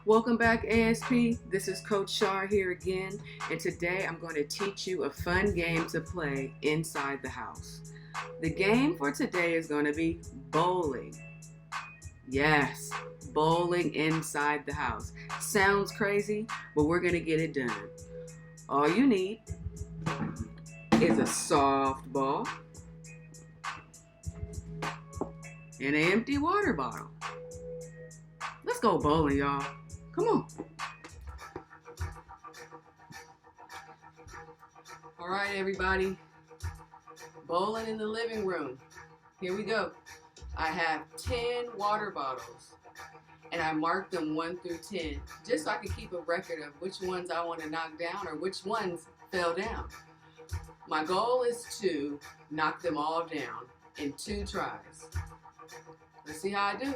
Welcome back, ASP. This is Coach Char here again, and today I'm going to teach you a fun game to play inside the house. The game for today is going to be bowling. Yes, bowling inside the house. Sounds crazy, but we're going to get it done. All you need is a soft ball and an empty water bottle. Let's go bowling, y'all. Come on. All right, everybody. Bowling in the living room. Here we go. I have 10 water bottles, and I marked them 1 through 10, just so I can keep a record of which ones I want to knock down or which ones fell down. My goal is to knock them all down in 2 tries. Let's see how I do.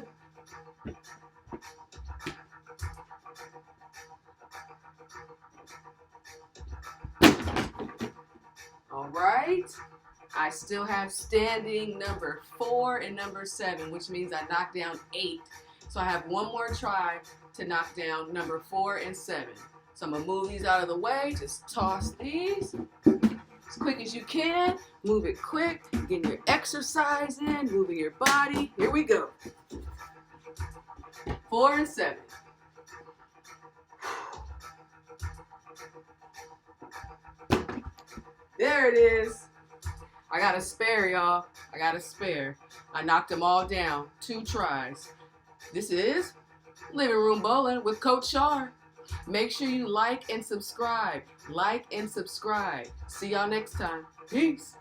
All right, I still have standing number 4 and number 7, which means I knocked down 8. So I have one more try to knock down number 4 and 7. So I'm gonna move these out of the way, just toss these as quick as you can. Move it quick, getting your exercise in, moving your body. Here we go. 4 and 7. There it is. I got a spare, y'all. I got a spare. I knocked them all down. 2 tries. This is Living Room Bowling with Coach Char. Make sure you like and subscribe. Like and subscribe. See y'all next time. Peace.